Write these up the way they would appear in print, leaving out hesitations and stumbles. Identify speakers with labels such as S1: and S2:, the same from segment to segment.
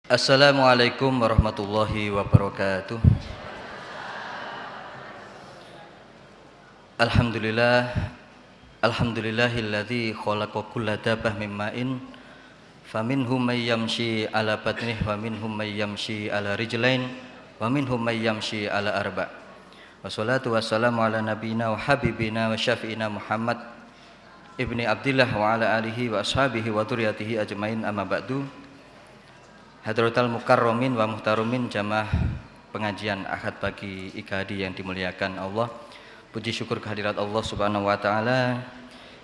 S1: Assalamualaikum warahmatullahi wabarakatuh. Alhamdulillah, alhamdulillahilladzi khalaqa kulla dabbah min ma'in faminhum may yamshi ala batnihi wa minhum may yamshi ala rijlain wa minhum may yamshi ala arba'. Wassalatu wassalamu ala nabiyyina wa habibina wa syafi'ina Muhammad ibni Abdillah wa ala alihi wa ashabihi wa dzurriyyatihi ajmain, amma ba'du. Hadratal mukarramin wa muhtarumin jamaah pengajian Ahad pagi IKADI yang dimuliakan Allah. Puji syukur kehadirat Allah Subhanahu wa taala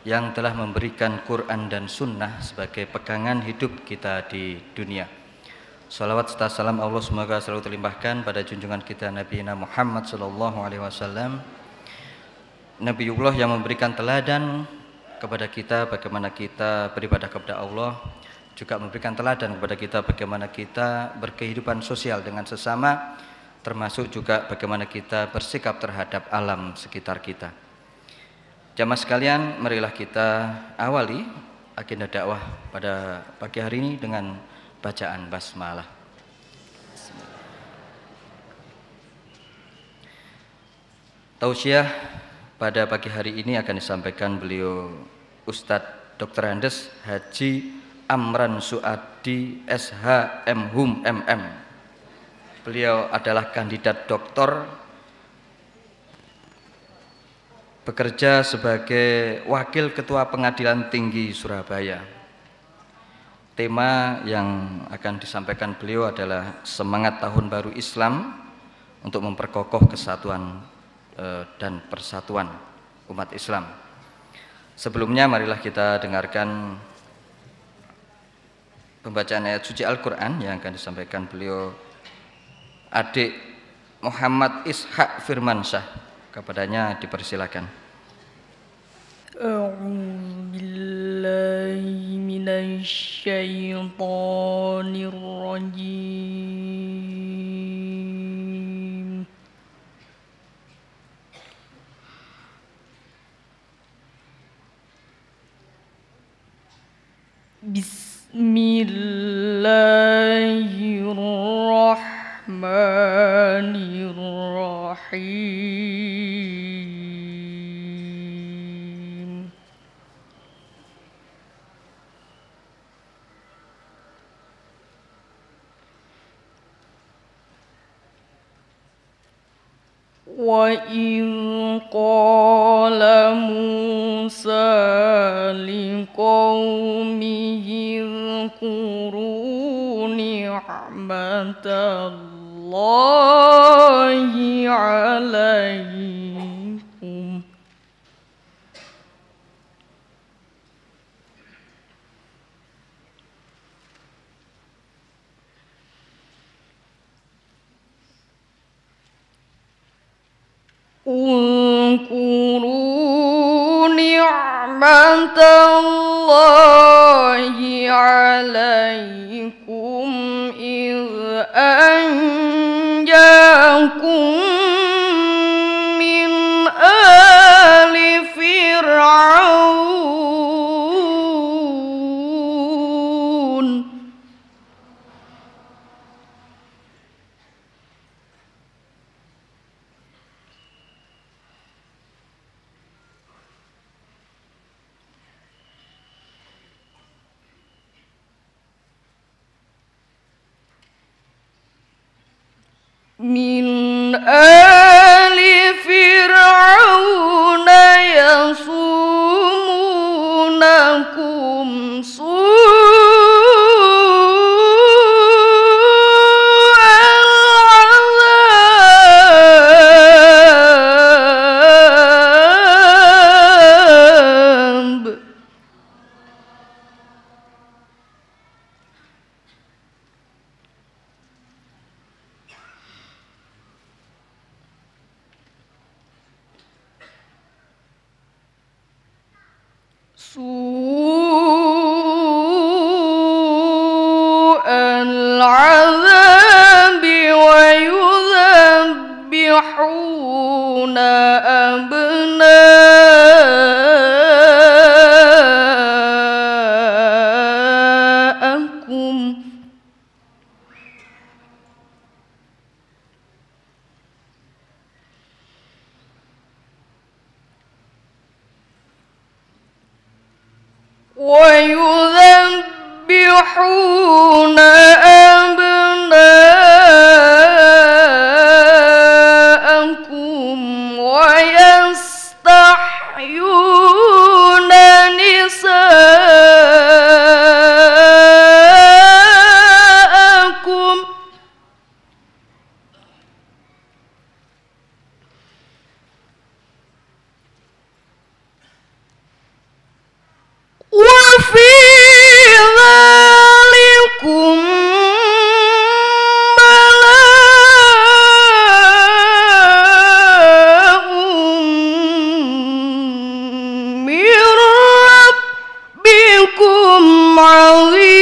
S1: yang telah memberikan Quran dan sunnah sebagai pegangan hidup kita di dunia. Salawat serta salam Allah semoga selalu terlimpahkan pada junjungan kita Nabi Muhammad sallallahu alaihi wasallam, Nabiullah yang memberikan teladan kepada kita bagaimana kita beribadah kepada Allah, juga memberikan teladan kepada kita bagaimana kita berkehidupan sosial dengan sesama, termasuk juga bagaimana kita bersikap terhadap alam sekitar kita. Jamaah sekalian, marilah kita awali agenda dakwah pada pagi hari ini dengan bacaan basmalah. Tausiah pada pagi hari ini akan disampaikan beliau Ustadz Dr. Andes Haji Amran Suadi SHM MM. Beliau adalah kandidat doktor, bekerja sebagai Wakil Ketua Pengadilan Tinggi Surabaya. Tema yang akan disampaikan beliau adalah semangat tahun baru Islam untuk memperkokoh kesatuan dan persatuan umat Islam. Sebelumnya marilah kita dengarkan pembacaan ayat suci Al-Quran yang akan disampaikan beliau adik Muhammad Ishaq Firmansyah. Kepadanya dipersilakan.
S2: A'udzubillahi minasyaitonirrajim. Bismillahirrahmanirrahim. Wa in qala Musa liqaumihi اذكروا نعمة الله عليكم اذكروا نعمة الله عليكم إذ أنجاكم من آل فرعون يصومونكم سوء العذاب ويذبحون أبناءكم ويذبحون أبناءكم ويستحيون نساءكم وفي ذلكم بلاء من ربكم عظيم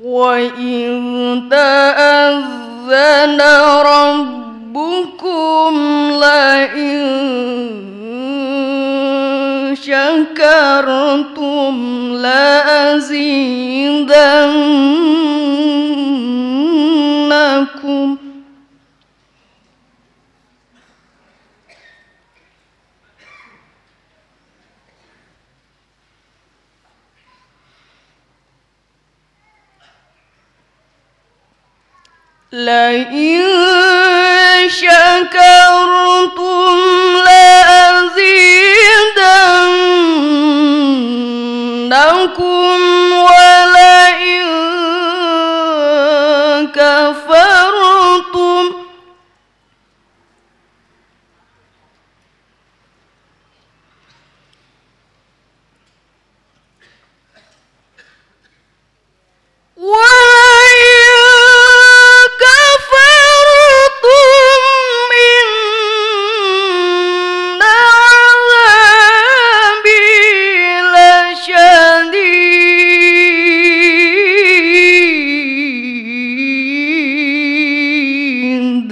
S2: وإن تأذن ربكم لئن شكرتم لأزيدنكم لئن شكرتم لأزيدنكم ولئن كفرتم إن عذابي لشديد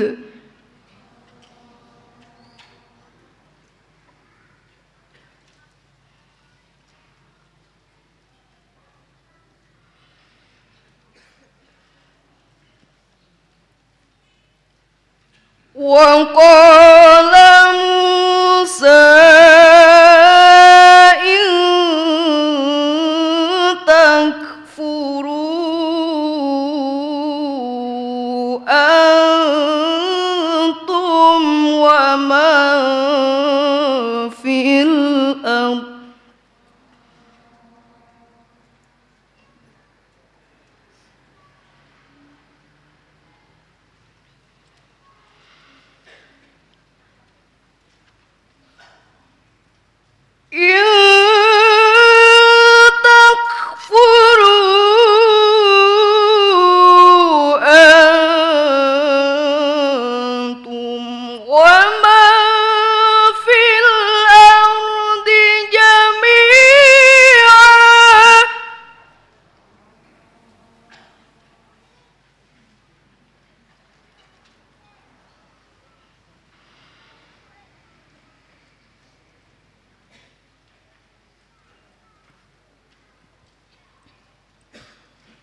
S2: وقال موسى إن تكفروا أنتم ومن في الأرض إن تكفروا أنتم ومن في الأرض جميعا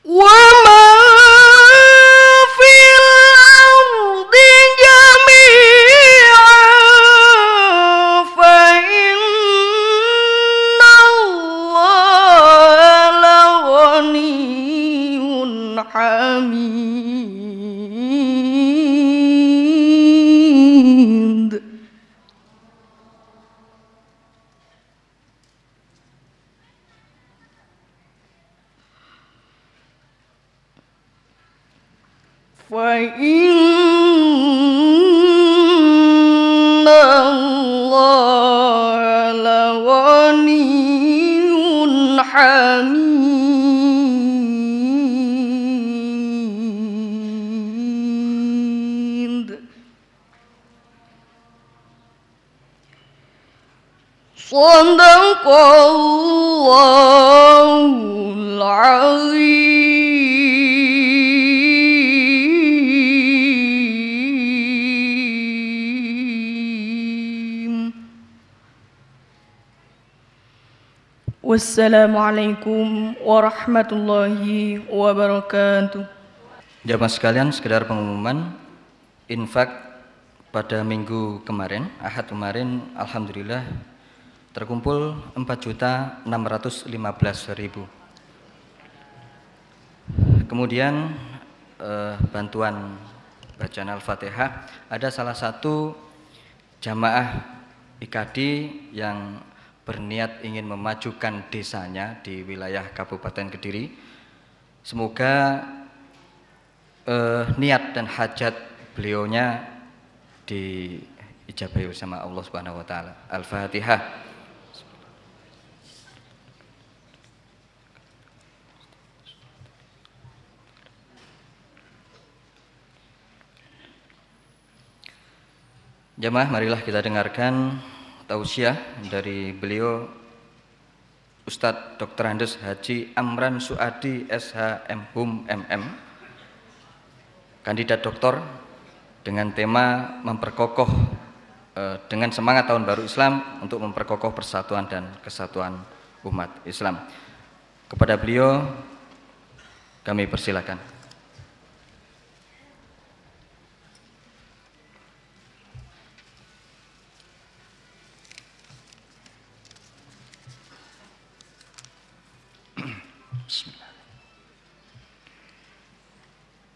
S2: ومن في الأرض جميعا فإن الله لغني حميد فإن الله لغني حميد صدق الله العظيم. Wassalamualaikum warahmatullahi wabarakatuh.
S1: Jamaah sekalian, sekedar pengumuman infak pada minggu kemarin, Ahad kemarin, alhamdulillah terkumpul 4.615.000. Kemudian bantuan bacaan Al-Fatihah, ada salah satu jamaah IKD yang berniat ingin memajukan desanya di wilayah Kabupaten Kediri. Semoga niat dan hajat beliaunya diijabahi sama Allah Subhanahu wa taala. Al-Fatihah. Jamaah, marilah kita dengarkan tausiah dari beliau Ustadz Dr. Andes Haji Amran Suadi SHM MM, kandidat doktor, dengan tema memperkokoh dengan semangat tahun baru Islam untuk memperkokoh persatuan dan kesatuan umat Islam. Kepada beliau kami persilakan.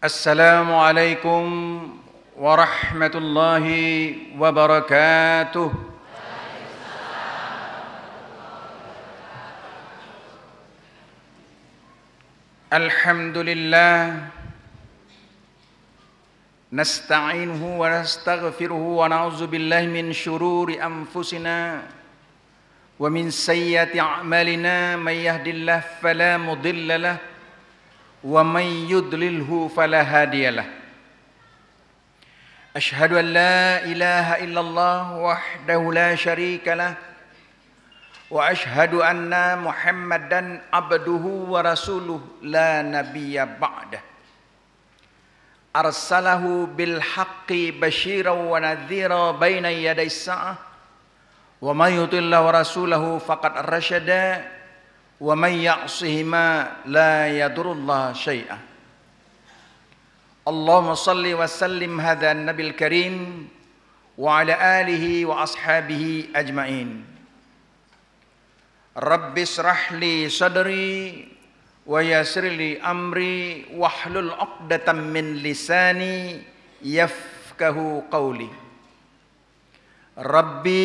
S3: Assalamualaikum warahmatullahi wabarakatuh. Alhamdulillah, nasta'inuhu wa nastaghfiruhu wa na'udzu billahi min syururi anfusina wa min sayyiati a'malina, may yahdihillahu fala mudilla lahu wa may yudlilhu fala hadiyalah. Asyhadu an la ilaha illallah wahdahu la syarika lah wa asyhadu anna Muhammadan abduhu wa rasuluh la nabiyya ba'dah. Arsalahu bil haqqi basyiran wa nadhira baina yaday sa'ah wa may yuti'illah wa rasulahu faqad rasyada wa may ya'sihima la yadurullah syai'ah. Allahumma salli wa sallim hadha nabil karim wa ala alihi wa ashabihi ajma'in. Rabbi israh li sadri wa yassir li amri wahlul 'uqdatam min lisani yafqahu qawli. Rabbi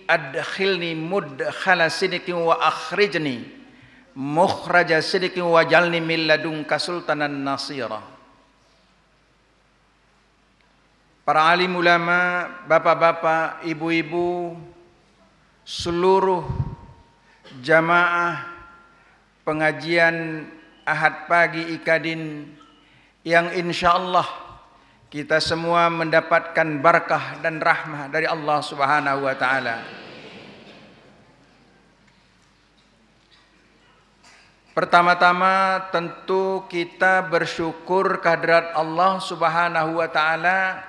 S3: adkhilni mudkhala sidqin wa akhrijni mukhraja sidqin wajalni min ladunka sultanan nasira. Para alim ulama, bapak-bapak, ibu-ibu, seluruh jamaah pengajian Ahad pagi Ikadin yang insyaallah kita semua mendapatkan barakah dan rahmah dari Allah Subhanahu wa taala. Pertama-tama tentu kita bersyukur kehadirat Allah Subhanahu wa taala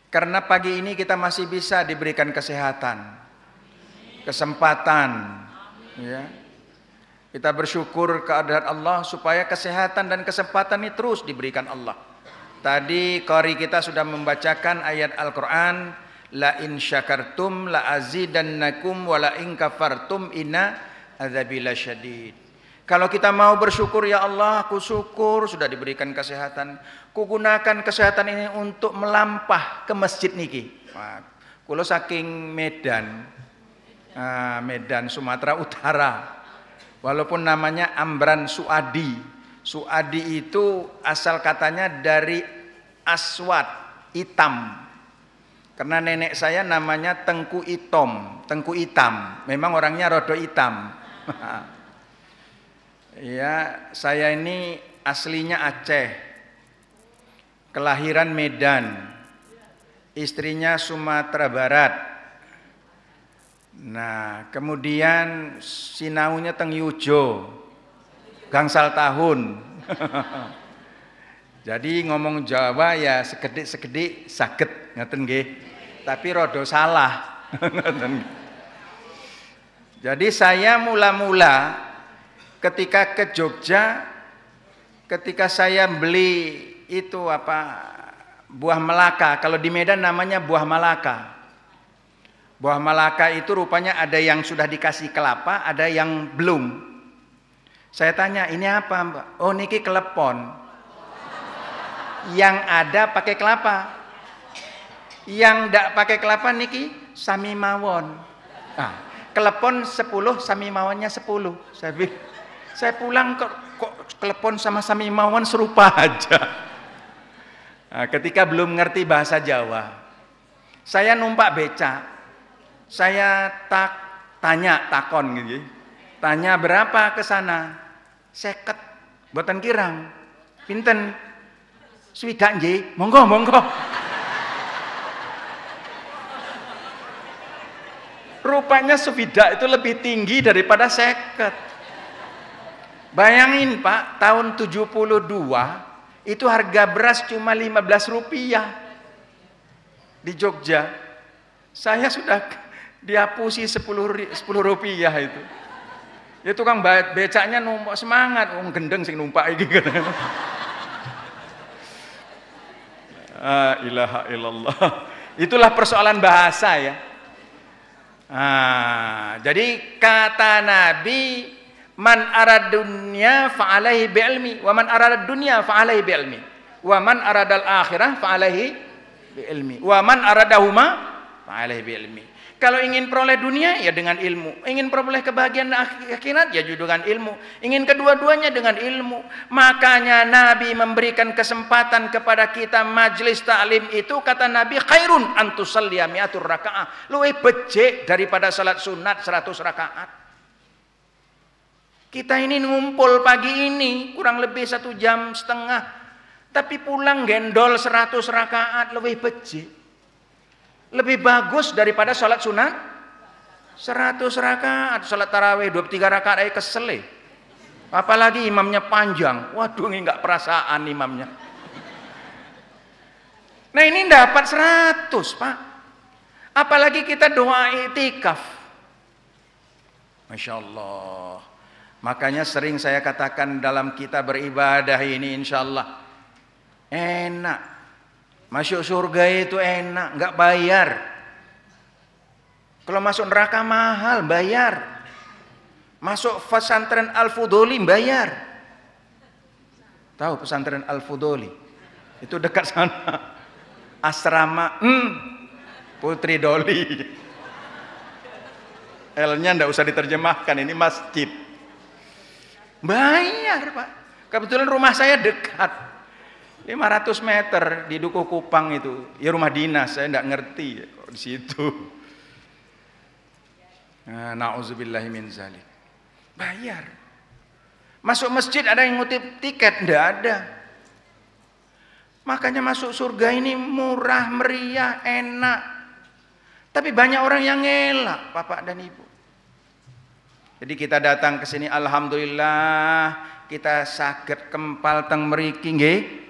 S3: karena pagi ini kita masih bisa diberikan kesehatan, kesempatan, ya. Kita bersyukur kehadirat Allah supaya kesehatan dan kesempatan ini terus diberikan Allah. Tadi qari kita sudah membacakan ayat Al-Quran, la in syakartum la azidannakum wa la in kafartum inna adzabi lasyadid. Kalau kita mau bersyukur, ya Allah, aku syukur sudah diberikan kesehatan. Ku gunakan kesehatan ini untuk melampah ke masjid niki. Kulo saking Medan, Medan Sumatera Utara. Walaupun namanya Amran Suadi. Suadi itu asal katanya dari aswad, hitam. Karena nenek saya namanya Tengku Itom, Tengku Hitam. Memang orangnya rodo hitam. Ya, saya ini aslinya Aceh. Kelahiran Medan. Istrinya Sumatera Barat. Nah, kemudian sinaunya teng Yujo. Gangsal tahun. Jadi ngomong Jawa ya sekedik-sekedik saged, ngoten nggih. Tapi rada salah. Jadi saya mula-mula ketika ke Jogja, ketika saya beli itu buah Malaka. Kalau di Medan namanya buah Malaka. Buah Malaka itu rupanya ada yang sudah dikasih kelapa, ada yang belum. Saya tanya, ini apa Mbak? Oh niki kelepon. Yang ada pakai kelapa. Yang ndak pakai kelapa niki sami mawon. Kelepon 10, sami mawonnya 10. Saya pulang kok kelepon sama sami mawon serupa aja. Nah, ketika belum ngerti bahasa Jawa, saya numpak beca. Saya takon gitu. Tanya berapa ke sana? 50, boten kirang. Pinten? Swidak nggih. Monggo. Rupanya swidak itu lebih tinggi daripada 50. Bayangin Pak, tahun 72 itu harga beras cuma 15 rupiah di Jogja. Saya sudah dihapusi 10 rupiah itu. Ya tukang becaknya numpak semangat, gendeng sing numpak iki. La ilaha illallah. Itulah persoalan bahasa ya. Jadi kata Nabi, man arad dunya fa alaihi bi'ilmi wa man arad dunya fa alaihi bi'ilmi wa man aradal akhirah fa alaihi bi'ilmi wa man aradahuma fa alaihi bi'ilmi. Kalau ingin peroleh dunia ya dengan ilmu, ingin peroleh kebahagiaan akhirat ya juga dengan ilmu, ingin kedua-duanya dengan ilmu. Makanya Nabi memberikan kesempatan kepada kita majlis ta'lim itu, kata Nabi, khairun antusalliya mi'atur raka'ah, luwih becik daripada salat sunat 100 rakaat. Kita ini ngumpul pagi ini kurang lebih 1,5 jam, tapi pulang gendol 100 rakaat lebih becik. Lebih bagus daripada sholat sunat 100 rakaat. Sholat tarawih 23 rakaat aja kesel. Apalagi imamnya panjang. Waduh, ini nggak perasaan imamnya. Nah ini dapat 100 Pak. Apalagi kita doa iktikaf. Masya Allah. Makanya sering saya katakan dalam kita beribadah ini, insya Allah enak. Masuk surga itu enak, nggak bayar. Kalau masuk neraka mahal, bayar. Masuk pesantren Al-Fudoli bayar. Tahu pesantren Al-Fudoli? Itu dekat sana. Asrama Putri Doli. L-nya ndak usah diterjemahkan, ini masjid. Bayar Pak. Kebetulan rumah saya dekat. 500 meter di Dukuh Kupang itu, ya rumah dinas, saya enggak ngerti ya, kok di situ. Nauzubillahi min zalik. Bayar. Masuk masjid ada yang ngutip tiket? Enggak ada. Makanya masuk surga ini murah, meriah, enak. Tapi banyak orang yang ngelak, Bapak dan Ibu. Jadi kita datang ke sini, alhamdulillah, kita saged kempal teng mriki nggih.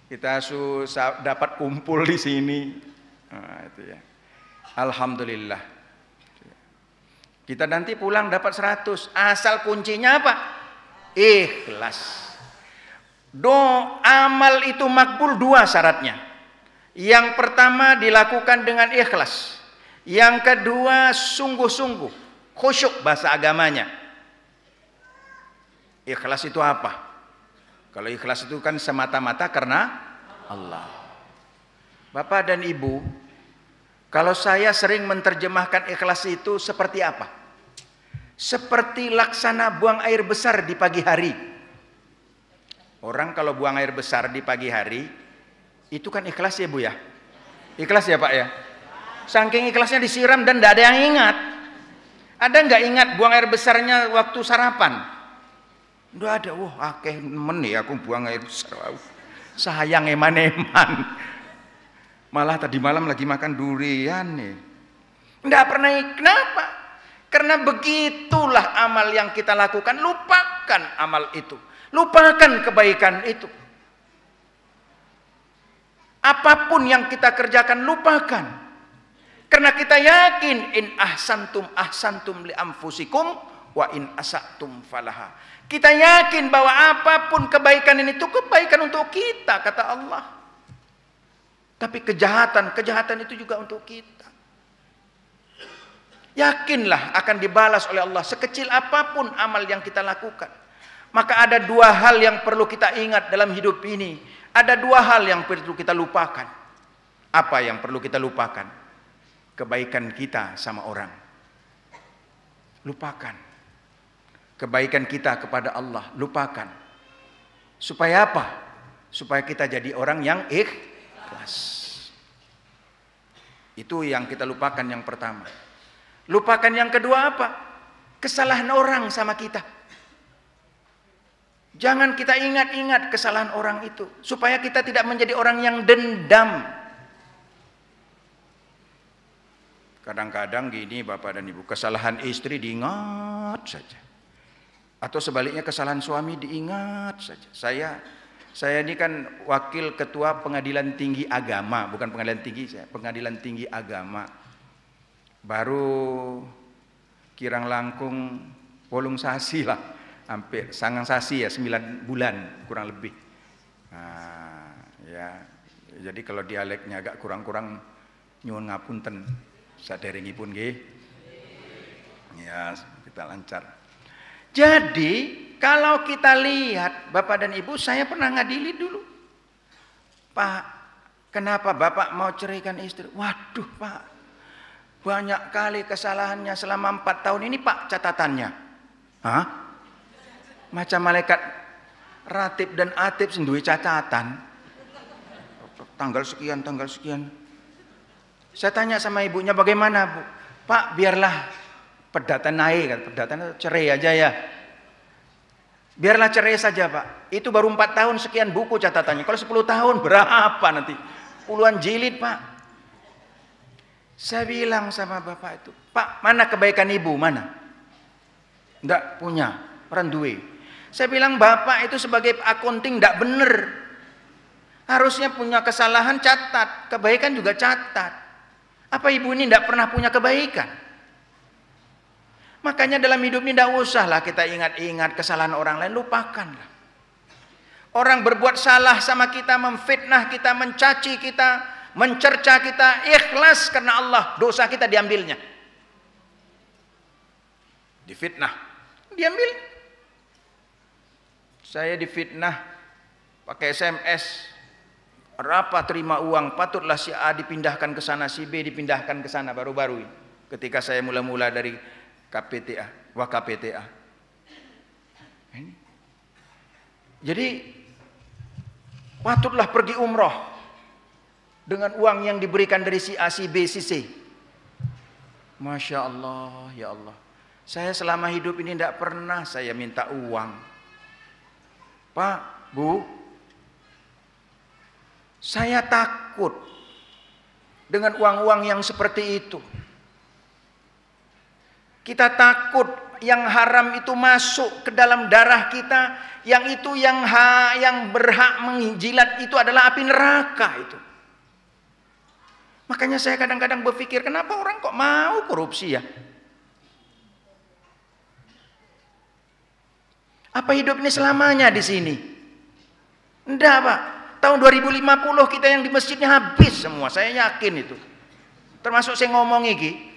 S3: Kita dapat kumpul di sini. Itu ya. Alhamdulillah. Kita nanti pulang dapat 100. Asal kuncinya apa? Ikhlas. Amal itu makbul 2 syaratnya. Yang pertama dilakukan dengan ikhlas. Yang kedua sungguh-sungguh. Khusyuk bahasa agamanya. Ikhlas itu apa? Kalau ikhlas itu kan semata-mata karena Allah. Bapak dan Ibu, kalau saya sering menerjemahkan ikhlas itu seperti apa? Seperti laksana buang air besar di pagi hari. Orang kalau buang air besar di pagi hari, itu kan ikhlas ya Bu ya? Ikhlas ya Pak ya? Saking ikhlasnya disiram dan tidak ada yang ingat. Ada nggak ingat buang air besarnya waktu sarapan? Nggak ada. Wah akeh nemen ya aku buang air besar. Sayang eman-eman. Malah tadi malam lagi makan durian nih. Nggak pernah. Kenapa? Karena begitulah amal yang kita lakukan. Lupakan amal itu. Lupakan kebaikan itu. Apapun yang kita kerjakan lupakan. Karena kita yakin in ahsantum li anfusikum wa in asatum falaha. Kita yakin bahwa apapun kebaikan ini itu kebaikan untuk kita, kata Allah. Tapi kejahatan itu juga untuk kita. Yakinlah akan dibalas oleh Allah sekecil apapun amal yang kita lakukan. Maka ada dua hal yang perlu kita ingat dalam hidup ini. Ada dua hal yang perlu kita lupakan. Apa yang perlu kita lupakan? Kebaikan kita sama orang. Lupakan. Kebaikan kita kepada Allah. Lupakan. Supaya apa? Supaya kita jadi orang yang ikhlas. Itu yang kita lupakan yang pertama. Lupakan yang kedua apa? Kesalahan orang sama kita. Jangan kita ingat-ingat kesalahan orang itu. Supaya kita tidak menjadi orang yang dendam. Kadang-kadang gini Bapak dan Ibu, kesalahan istri diingat saja. Atau sebaliknya kesalahan suami diingat saja. Saya ini kan wakil ketua Pengadilan Tinggi Agama, bukan Pengadilan Tinggi, Pengadilan Tinggi Agama. Baru kirang langkung polung sasi lah, hampir sangang sasi ya, 9 bulan kurang lebih. Nah, ya, jadi kalau dialeknya agak kurang-kurang nyuwun ngapunten. Saderengipun nggih. Ya, kita lancar. Jadi, kalau kita lihat Bapak dan Ibu, saya pernah ngadili dulu. Pak, kenapa Bapak mau ceraikan istri? Waduh, Pak. Banyak kali kesalahannya selama 4 tahun ini, Pak, catatannya. Hah? Macam malaikat ratib dan atib sendiri catatan. Tanggal sekian. Saya tanya sama ibunya, bagaimana Bu? Pak, biarlah perdata naik, kan? Perdata cerai aja ya. Biarlah cerai saja Pak. Itu baru 4 tahun sekian buku catatannya. Kalau 10 tahun berapa nanti? Puluhan jilid Pak. Saya bilang sama Bapak itu, Pak, mana kebaikan ibu, mana? Enggak punya, orang duwe. Saya bilang Bapak itu sebagai akunting enggak benar. Harusnya punya kesalahan catat, kebaikan juga catat. Apa ibu ini tidak pernah punya kebaikan? Makanya dalam hidup ini tidak usahlah kita ingat-ingat kesalahan orang lain, lupakanlah. Orang berbuat salah sama kita, memfitnah kita, mencaci kita, mencerca kita, ikhlas karena Allah, dosa kita diambilnya. Difitnah, diambil. Saya difitnah pakai SMS. Berapa terima uang, patutlah si A dipindahkan ke sana, si B dipindahkan ke sana baru-baru ini. Ketika saya mula-mula dari KPTA, WKPTA. Jadi patutlah pergi umroh dengan uang yang diberikan dari si A, si B, si C. Masya Allah, ya Allah. Saya selama hidup ini tidak pernah saya minta uang. Pak, Bu, saya takut dengan uang-uang yang seperti itu. Kita takut yang haram itu masuk ke dalam darah kita, yang itu yang berhak menjilat itu adalah api neraka itu. Makanya saya kadang-kadang berpikir, kenapa orang kok mau korupsi ya? Apa hidup ini selamanya di sini? Enggak Pak. Tahun 2050 kita yang di masjidnya habis semua, saya yakin itu. Termasuk saya ngomong iki.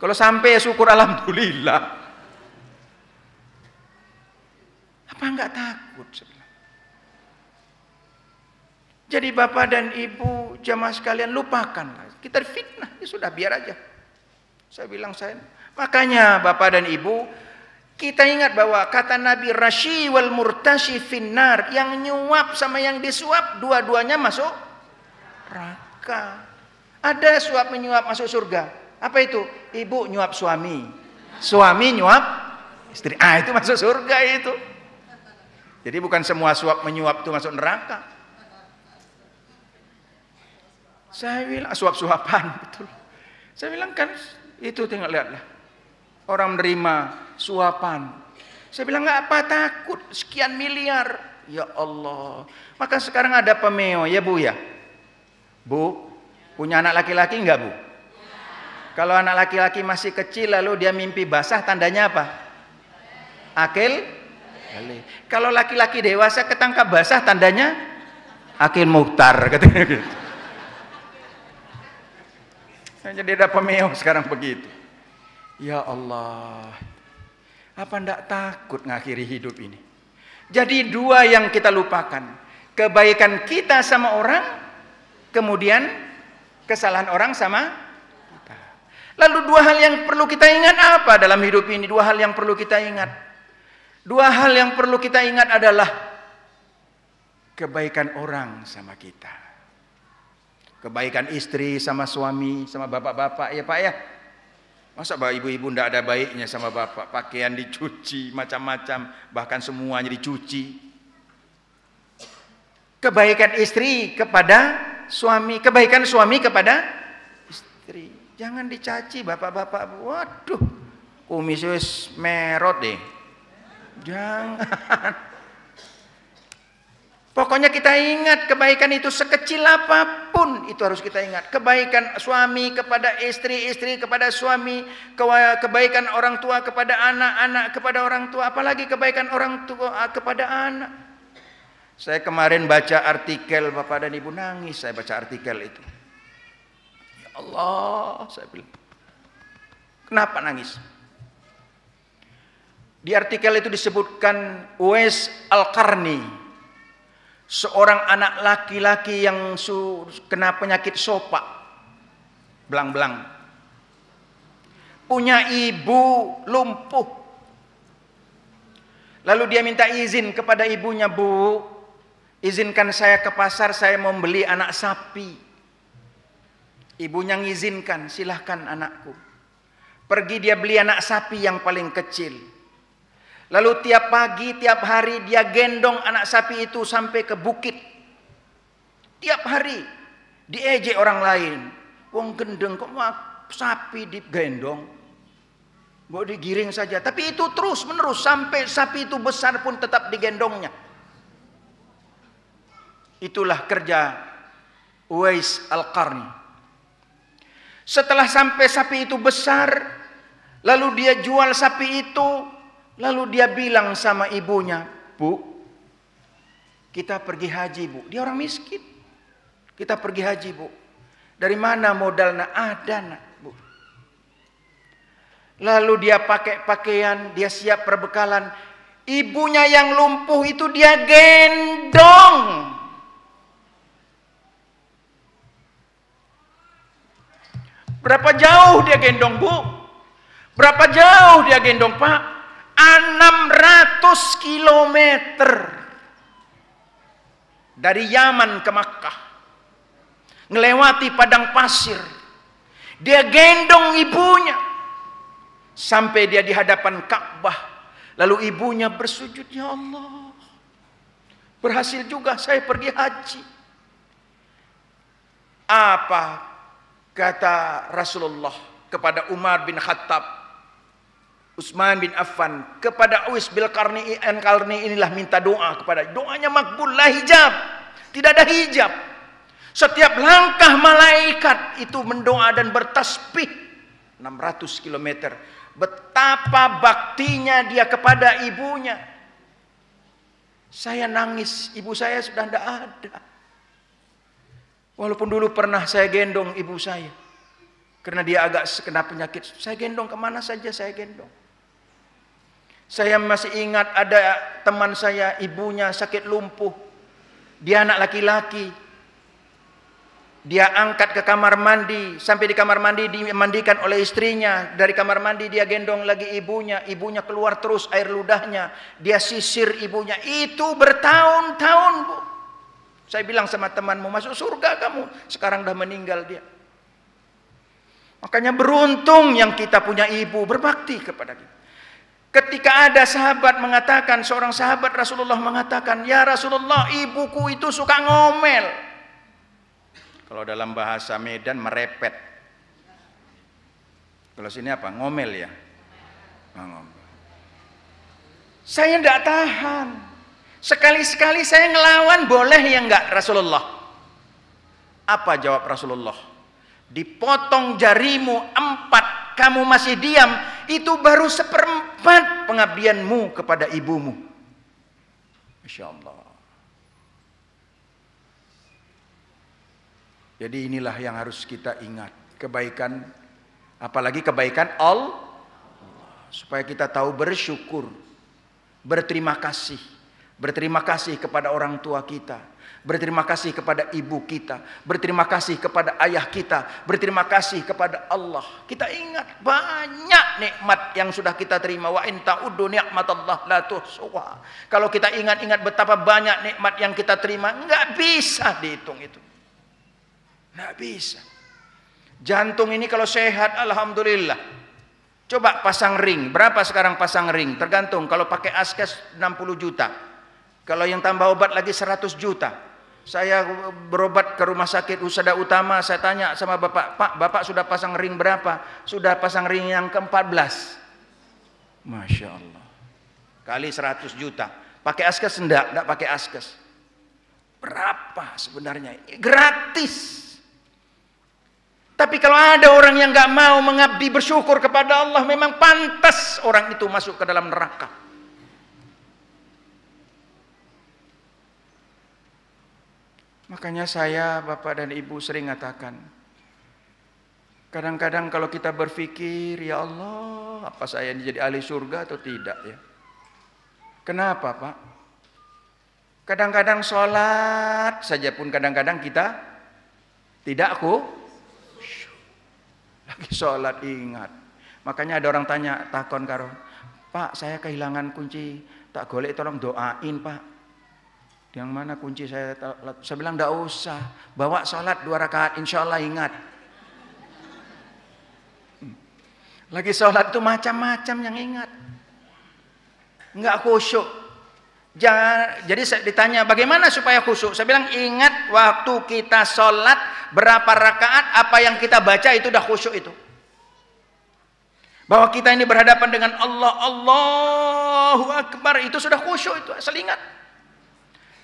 S3: Kalau sampai ya syukur alhamdulillah. Apa enggak takut? Jadi Bapak dan Ibu jamaah sekalian, lupakanlah. Kita fitnah, ya sudah biar aja. Saya bilang makanya Bapak dan Ibu, kita ingat bahwa kata Nabi, Rashi wal murtashi finnar, yang nyuap sama yang disuap dua-duanya masuk neraka. Ada suap menyuap masuk surga. Apa itu? Ibu nyuap suami, suami nyuap istri. Ah, itu masuk surga itu. Jadi bukan semua suap menyuap itu masuk neraka. Saya bilang suap-suapan betul. Saya bilang kan itu, tengok lihatlah. Orang menerima suapan. Saya bilang nggak apa, takut sekian miliar. Ya Allah. Maka sekarang ada pemeo ya Bu ya. Bu, Punya anak laki-laki enggak, Bu? Kalau anak laki-laki masih kecil lalu dia mimpi basah, tandanya apa? Akil balik. Kalau laki-laki dewasa ketangkap basah, tandanya akil muhtar, katanya gitu. Jadi ada pemeo sekarang begitu. Ya Allah, apa ndak takut ngakhiri hidup ini? Jadi dua yang kita lupakan, kebaikan kita sama orang, kemudian kesalahan orang sama kita. Lalu dua hal yang perlu kita ingat apa dalam hidup ini? Dua hal yang perlu kita ingat. Dua hal yang perlu kita ingat adalah kebaikan orang sama kita. Kebaikan istri sama suami, sama bapak-bapak, ya Pak ya. Masa ibu-ibu ndak ada baiknya sama bapak? Pakaian dicuci, macam-macam, bahkan semuanya dicuci. Kebaikan istri kepada suami, kebaikan suami kepada istri. Jangan dicaci bapak-bapak. Waduh, kumis wis merot deh. Jangan. Pokoknya kita ingat kebaikan itu sekecil apapun itu harus kita ingat. Kebaikan suami kepada istri, istri kepada suami, kebaikan orang tua kepada anak, anak kepada orang tua, apalagi kebaikan orang tua kepada anak. Saya kemarin baca artikel, Bapak dan Ibu, nangis saya baca artikel itu. Ya Allah, saya bilang. Kenapa nangis? Di artikel itu disebutkan Uwais Al-Qarni, seorang anak laki-laki yang kena penyakit sopak, belang-belang, punya ibu lumpuh. Lalu dia minta izin kepada ibunya, Bu, izinkan saya ke pasar, saya mau beli anak sapi. Ibunya ngizinkan, silahkan anakku. Pergi dia beli anak sapi yang paling kecil. Lalu tiap pagi, tiap hari dia gendong anak sapi itu sampai ke bukit. Tiap hari diejek orang lain. Wong gendeng kok mau sapi digendong? Mau digiring saja. Tapi itu terus menerus sampai sapi itu besar pun tetap digendongnya. Itulah kerja Uwais Al-Qarni. Setelah sampai sapi itu besar, lalu dia jual sapi itu. Lalu dia bilang sama ibunya, Bu, kita pergi haji, Bu. Dia orang miskin. Kita pergi haji, Bu. Dari mana modalnya? Ada, nak, Bu. Lalu dia pakai pakaian, dia siap perbekalan. Ibunya yang lumpuh itu dia gendong. Berapa jauh dia gendong, Bu? Berapa jauh dia gendong, Pak? 600 kilometer dari Yaman ke Makkah, ngelewati padang pasir. Dia gendong ibunya sampai dia di hadapan Ka'bah. Lalu ibunya bersujud, ya Allah, berhasil juga saya pergi haji. Apa kata Rasulullah kepada Umar bin Khattab, Utsman bin Affan, kepada Uwais bil Qarni inilah minta doa kepada. Doanya makbul, la hijab. Tidak ada hijab. Setiap langkah malaikat itu mendoa dan bertasbih 600 km. Betapa baktinya dia kepada ibunya. Saya nangis, ibu saya sudah tidak ada. Walaupun dulu pernah saya gendong ibu saya. Karena dia agak kena penyakit. Saya gendong kemana saja saya gendong. Saya masih ingat ada teman saya, ibunya sakit lumpuh. Dia anak laki-laki. Dia angkat ke kamar mandi. Sampai di kamar mandi dimandikan oleh istrinya. Dari kamar mandi dia gendong lagi ibunya. Ibunya keluar terus air ludahnya. Dia sisir ibunya. Itu bertahun-tahun, Bu. Saya bilang sama temanmu, masuk surga kamu. Sekarang dah meninggal dia. Makanya beruntung yang kita punya ibu berbakti kepada kita. Ketika ada sahabat mengatakan, seorang sahabat Rasulullah mengatakan, ya Rasulullah, ibuku itu suka ngomel. Kalau dalam bahasa Medan merepet. Kalau sini apa? Ngomel ya? Ngomel. Saya tidak tahan. Sekali-sekali saya ngelawan, boleh ya enggak Rasulullah? Apa jawab Rasulullah? dipotong jarimu 4, kamu masih diam, itu baru 1/4 pengabdianmu kepada ibumu. Masya Allah. Jadi inilah yang harus kita ingat, kebaikan, apalagi kebaikan Allah, supaya kita tahu bersyukur, berterima kasih. Berterima kasih kepada orang tua kita, berterima kasih kepada ibu kita, berterima kasih kepada ayah kita, berterima kasih kepada Allah. Kita ingat banyak nikmat yang sudah kita terima. Wa in ta'uddu ni'matallah la tuhsuha. Kalau kita ingat-ingat betapa banyak nikmat yang kita terima, nggak bisa dihitung itu. Nggak bisa. Jantung ini kalau sehat, alhamdulillah. Coba pasang ring, berapa sekarang pasang ring? Tergantung, kalau pakai askes 60 juta. Kalau yang tambah obat lagi 100 juta. Saya berobat ke rumah sakit Husada Utama, saya tanya sama bapak, Pak, bapak sudah pasang ring berapa? Sudah pasang ring yang ke-14. Masya Allah. Kali 100 juta. Pakai askes enggak pakai askes. Berapa sebenarnya? Gratis. Tapi kalau ada orang yang nggak mau mengabdi bersyukur kepada Allah, memang pantas orang itu masuk ke dalam neraka. Makanya saya, Bapak dan Ibu sering katakan, kadang-kadang kalau kita berpikir, ya Allah, apa saya ini jadi ahli surga atau tidak ya? Kenapa Pak? Kadang-kadang sholat saja pun kadang-kadang kita tidak lagi sholat ingat. Makanya ada orang tanya, takon karo, Pak saya kehilangan kunci, tak golek tolong doain Pak. Yang mana kunci saya bilang enggak usah, bawa sholat 2 rakaat insya Allah ingat. Lagi sholat itu macam-macam yang ingat, enggak khusyuk. Jadi saya ditanya bagaimana supaya khusyuk, saya bilang ingat waktu kita sholat berapa rakaat, apa yang kita baca itu udah khusyuk itu. Bahwa kita ini berhadapan dengan Allah, Allahu Akbar, itu sudah khusyuk itu, asal ingat.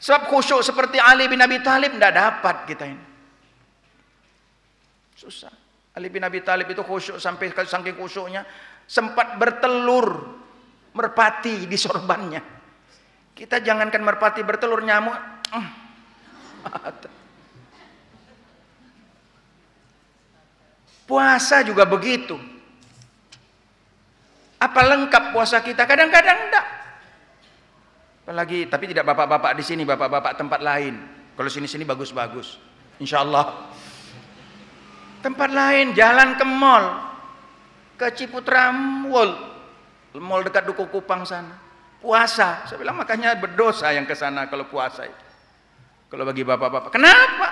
S3: Sebab khusyuk seperti Ali bin Abi Thalib tidak dapat kita ini. Susah. Ali bin Abi Thalib itu khusyuk sampai saking khusyuknya sempat bertelur merpati di sorbannya. Kita jangankan merpati bertelur, nyamuk. Puasa juga begitu. Apa lengkap puasa kita? Kadang-kadang enggak. Apalagi, tapi tidak bapak-bapak di sini, bapak-bapak tempat lain. Kalau sini-sini bagus-bagus, insya Allah. Tempat lain, jalan ke mall, ke Ciputra mall dekat Duku Kupang sana. Puasa, saya bilang makanya berdosa yang ke sana kalau puasa itu. Kalau bagi bapak-bapak, kenapa?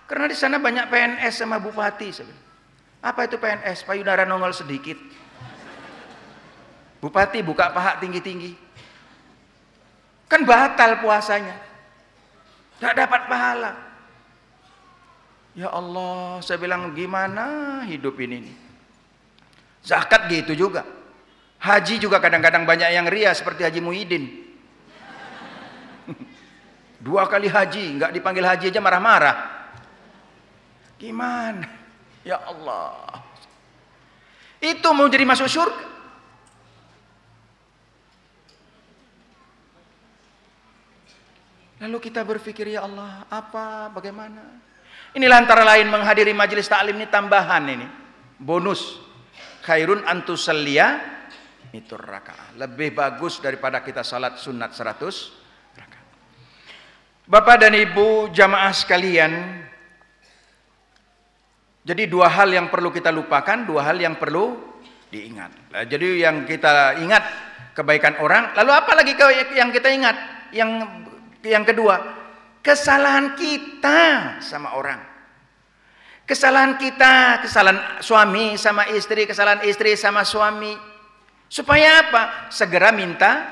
S3: Karena di sana banyak PNS sama bupati. Saya bilang, apa itu PNS? Payudara nongol sedikit. Bupati buka paha tinggi-tinggi. Kan batal puasanya, tidak dapat pahala. Ya Allah, saya bilang gimana hidup ini? Zakat gitu juga, haji juga kadang-kadang banyak yang ria seperti Haji Muhyiddin. 2 kali haji, nggak dipanggil haji aja marah-marah. Gimana? Ya Allah, itu mau jadi masuk surga. Lalu kita berpikir, ya Allah, apa, bagaimana? Inilah antara lain menghadiri majelis taklim ini tambahan ini, bonus. Khairun antusalliya mitur rakaat. Lebih bagus daripada kita salat sunat 100 rakaat. Bapak dan Ibu jamaah sekalian, jadi 2 hal yang perlu kita lupakan, 2 hal yang perlu diingat. Jadi yang kita ingat kebaikan orang, lalu apa lagi yang kita ingat? Yang kedua, kesalahan kita sama orang. Kesalahan kita, kesalahan suami sama istri, kesalahan istri sama suami. Supaya apa? Segera minta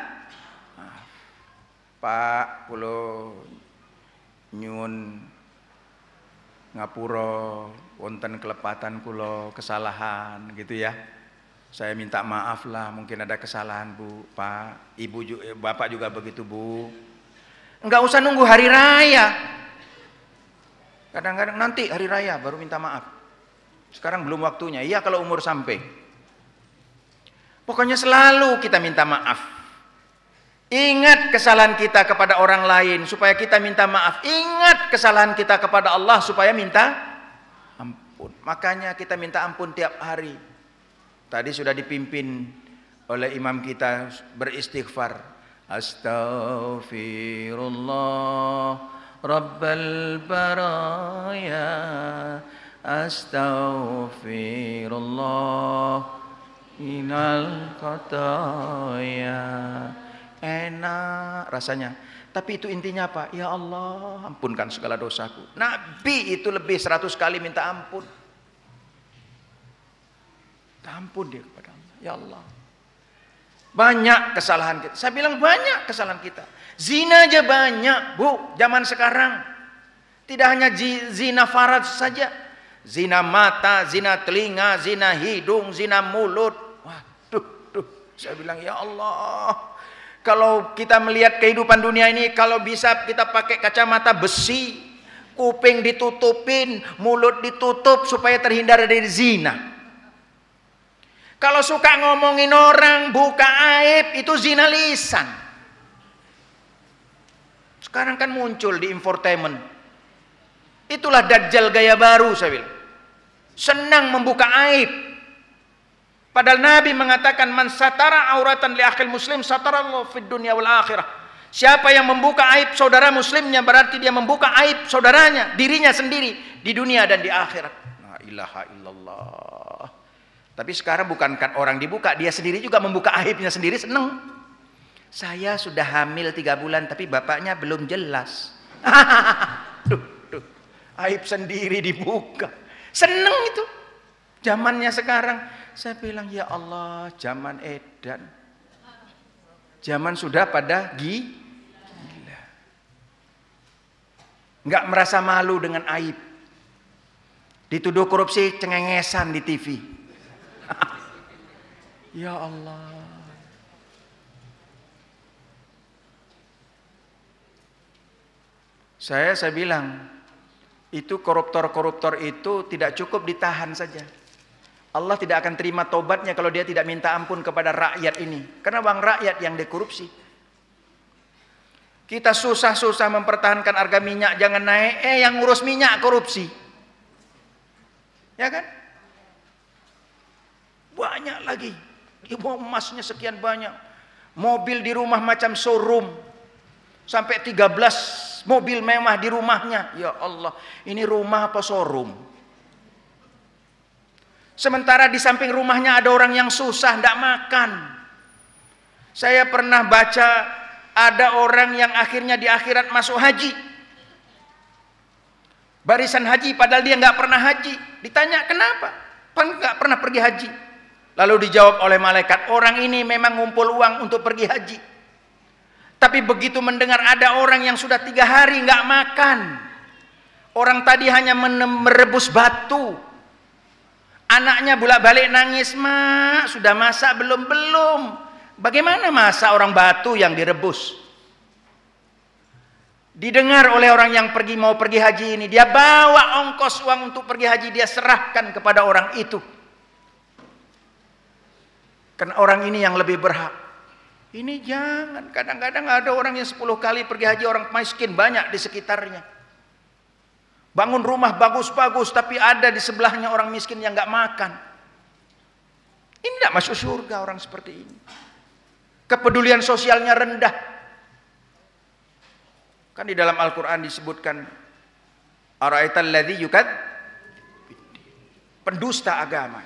S3: maaf. Pak, kulo nyun ngapura wonten kelepatan kulo kesalahan gitu ya. Saya minta maaf lah, mungkin ada kesalahan Bu, Pak, Ibu juga, Bapak juga begitu Bu. Enggak usah nunggu hari raya. Kadang-kadang nanti hari raya baru minta maaf. Sekarang belum waktunya. Iya kalau umur sampai. Pokoknya selalu kita minta maaf. Ingat kesalahan kita kepada orang lain supaya kita minta maaf. Ingat kesalahan kita kepada Allah supaya minta ampun. Makanya kita minta ampun tiap hari. Tadi sudah dipimpin oleh imam kita beristighfar. Astaghfirullah Rabbal baraya. Astaghfirullah minal khataya. Enak rasanya. Tapi itu intinya apa? Ya Allah, ampunkan segala dosaku. Nabi itu lebih 100 kali minta ampun. Minta ampun dia kepada Allah. Ya Allah. Banyak kesalahan kita. Saya bilang banyak kesalahan kita. Zina aja banyak, Bu, zaman sekarang. Tidak hanya zina faraj saja. Zina mata, zina telinga, zina hidung, zina mulut. Waduh, saya bilang ya Allah. Kalau kita melihat kehidupan dunia ini, kalau bisa kita pakai kacamata besi, kuping ditutupin, mulut ditutup supaya terhindar dari zina. Kalau suka ngomongin orang, buka aib, itu zina lisan. Sekarang kan muncul di infotainment. Itulah dajjal gaya baru, saya bilang. Senang membuka aib. Padahal Nabi mengatakan man satara auratan li akhil muslim satarallahu fid dunya wal akhirah. Siapa yang membuka aib saudara muslimnya berarti dia membuka aib saudaranya, dirinya sendiri di dunia dan di akhirat. La ilaha illallah. Tapi sekarang bukankan orang dibuka, dia sendiri juga membuka aibnya sendiri, seneng. Saya sudah hamil 3 bulan tapi bapaknya belum jelas. Duh, aib sendiri dibuka. Seneng itu. Zamannya sekarang. Saya bilang ya Allah, zaman edan. Zaman sudah pada gila. Enggak merasa malu dengan aib. Dituduh korupsi cengengesan di TV. Ya Allah. Saya bilang, itu koruptor-koruptor itu tidak cukup ditahan saja. Allah tidak akan terima tobatnya kalau dia tidak minta ampun kepada rakyat ini. Karena uang rakyat yang dikorupsi. Kita susah-susah mempertahankan harga minyak jangan naik, yang ngurus minyak korupsi. Ya kan? Banyak lagi. Emasnya sekian banyak. Mobil di rumah macam showroom. Sampai 13 mobil mewah di rumahnya. Ya Allah, ini rumah apa showroom? Sementara di samping rumahnya ada orang yang susah, tidak makan. Saya pernah baca ada orang yang akhirnya di akhirat masuk haji. Barisan haji padahal dia nggak pernah haji. Ditanya kenapa? Nggak pernah pergi haji. Lalu dijawab oleh malaikat, orang ini memang ngumpul uang untuk pergi haji. Tapi begitu mendengar ada orang yang sudah 3 hari nggak makan. Orang tadi hanya merebus batu. Anaknya bolak-balik nangis, mak sudah masak belum? Bagaimana masak orang batu yang direbus? Didengar oleh orang yang mau pergi haji ini, dia bawa ongkos uang untuk pergi haji, dia serahkan kepada orang itu. Karena orang ini yang lebih berhak. Ini jangan, kadang-kadang ada orang yang 10 kali pergi haji, orang miskin banyak di sekitarnya. Bangun rumah bagus-bagus tapi ada di sebelahnya orang miskin yang nggak makan. Ini tidak masuk surga orang seperti ini. Kepedulian sosialnya rendah. Kan di dalam Al-Quran disebutkan ara'aital ladzi yukad, pendusta agama.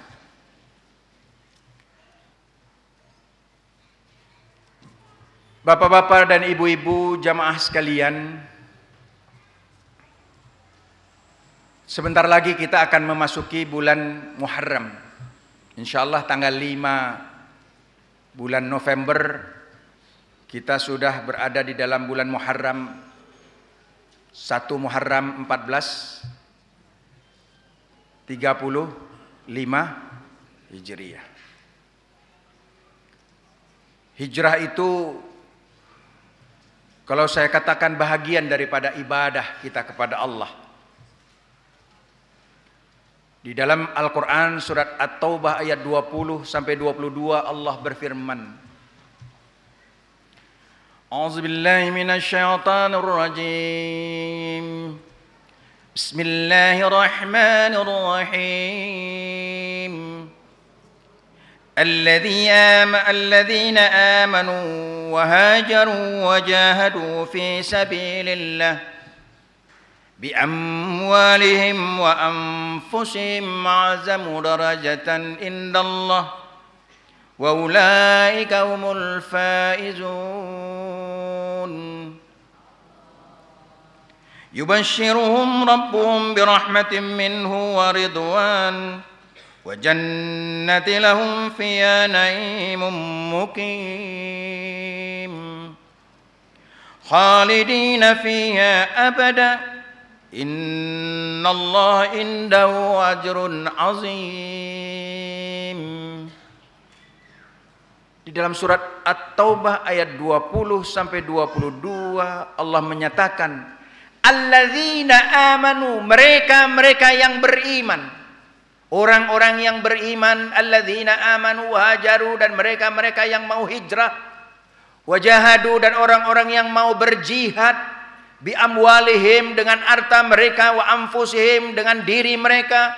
S3: Bapak-bapak dan ibu-ibu jamaah sekalian, sebentar lagi kita akan memasuki bulan Muharram. Insyaallah tanggal 5 bulan November kita sudah berada di dalam bulan Muharram. 1 Muharram 1435 Hijriah. Hijrah itu kalau saya katakan bahagian daripada ibadah kita kepada Allah. Di dalam Al-Quran surat At-Taubah ayat 20 sampai 22 Allah berfirman, A'udzubillahi minasyaitonirrajim. Bismillahirrahmanirrahim. الذين آمنوا وهاجروا وجاهدوا في سبيل الله بأموالهم وأنفسهم أعظم درجة عند الله وأولئك هم الفائزون يبشرهم ربهم برحمة منه ورضوان وجنة لهم فيها نعيم مقيم خالدين فيها أبدا إن الله عنده أجر عظيم. Di dalam surat At-Taubah ayat 20 sampai 22 Allah menyatakan alladzina amanu, mereka yang beriman. Orang-orang yang beriman, alladzina amanu hajaru, dan mereka yang mau hijrah, wajahadu, dan orang-orang yang mau berjihad, bi amwalihim, dengan harta mereka, wa anfusihim, dengan diri mereka,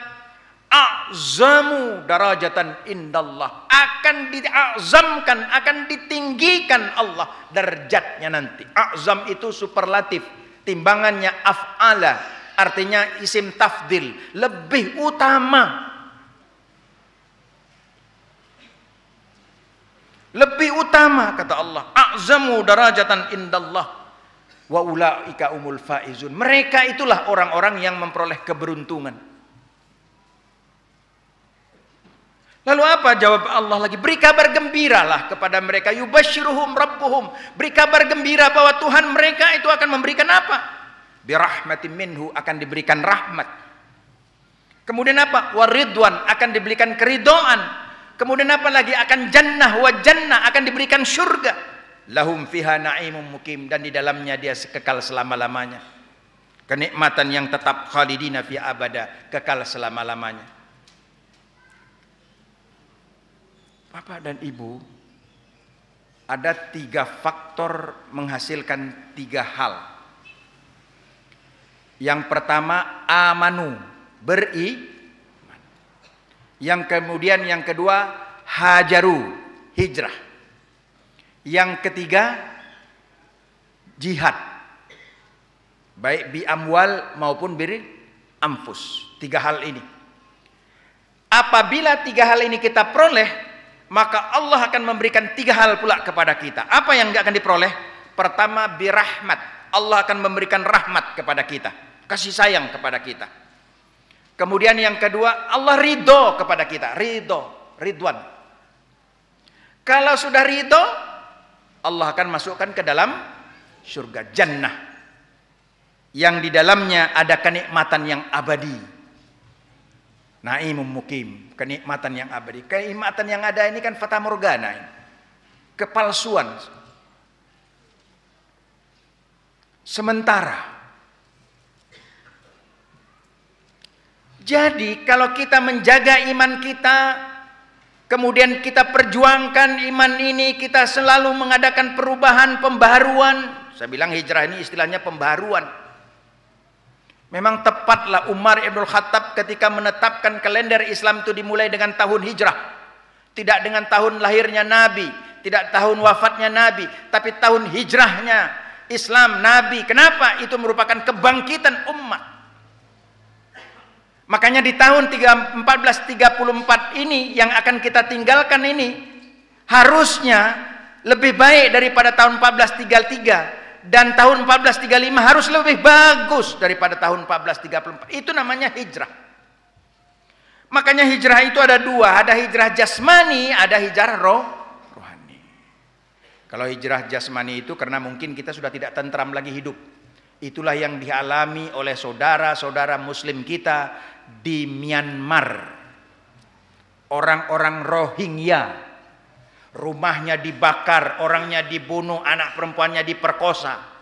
S3: a'zamu darajatan indallah, akan diazamkan, akan ditinggikan Allah derajatnya nanti. A'zam itu superlatif, timbangannya af'ala, artinya isim tafdil, lebih utama. Lebih utama kata Allah, a'zamu darajatan indallah wa ulaika umul faizun. Mereka itulah orang-orang yang memperoleh keberuntungan. Lalu apa jawab Allah lagi? Beri kabar gembiralah kepada mereka, yubasyiruhum rabbuhum, beri kabar gembira bahwa Tuhan mereka itu akan memberikan apa? Birahmatin minhu, akan diberikan rahmat. Kemudian apa? Waridwan, akan diberikan keridhaan. Kemudian apa lagi? Akan jannah wa jannah, akan diberikan surga. Lahum fiha na'imun mukim, dan di dalamnya dia kekal selama-lamanya. Kenikmatan yang tetap, khalidina fi abada, kekal selama-lamanya. Bapak dan Ibu, ada 3 faktor menghasilkan 3 hal. Yang pertama amanu, beriman. Yang kemudian yang kedua hajaru, hijrah. Yang ketiga jihad, baik bi amwal maupun bir anfus. 3 hal ini, apabila 3 hal ini kita peroleh, maka Allah akan memberikan 3 hal pula kepada kita. Apa yang akan diperoleh? Pertama birahmat, Allah akan memberikan rahmat kepada kita, kasih sayang kepada kita. Kemudian yang kedua, Allah ridho kepada kita, ridwan. Kalau sudah ridho, Allah akan masukkan ke dalam surga jannah, yang di dalamnya ada kenikmatan yang abadi. Naimum mukim, kenikmatan yang abadi. Kenikmatan yang ada ini kan fata morgana, kepalsuan, sementara. Jadi kalau kita menjaga iman kita, kemudian kita perjuangkan iman ini, kita selalu mengadakan perubahan, pembaharuan. Saya bilang hijrah ini istilahnya pembaharuan. Memang tepatlah Umar Ibn Khattab ketika menetapkan kalender Islam itu dimulai dengan tahun hijrah. Tidak dengan tahun lahirnya Nabi, tidak tahun wafatnya Nabi, tapi tahun hijrahnya Islam Nabi. Kenapa? Itu merupakan kebangkitan umat. Makanya di tahun 1434 ini yang akan kita tinggalkan ini harusnya lebih baik daripada tahun 1433, dan tahun 1435 harus lebih bagus daripada tahun 1434. Itu namanya hijrah. Makanya hijrah itu ada 2, ada hijrah jasmani, ada hijrah rohani. Kalau hijrah jasmani itu karena mungkin kita sudah tidak tentram lagi hidup. Itulah yang dialami oleh saudara-saudara muslim kita di Myanmar. Orang-orang Rohingya, rumahnya dibakar, orangnya dibunuh, anak perempuannya diperkosa.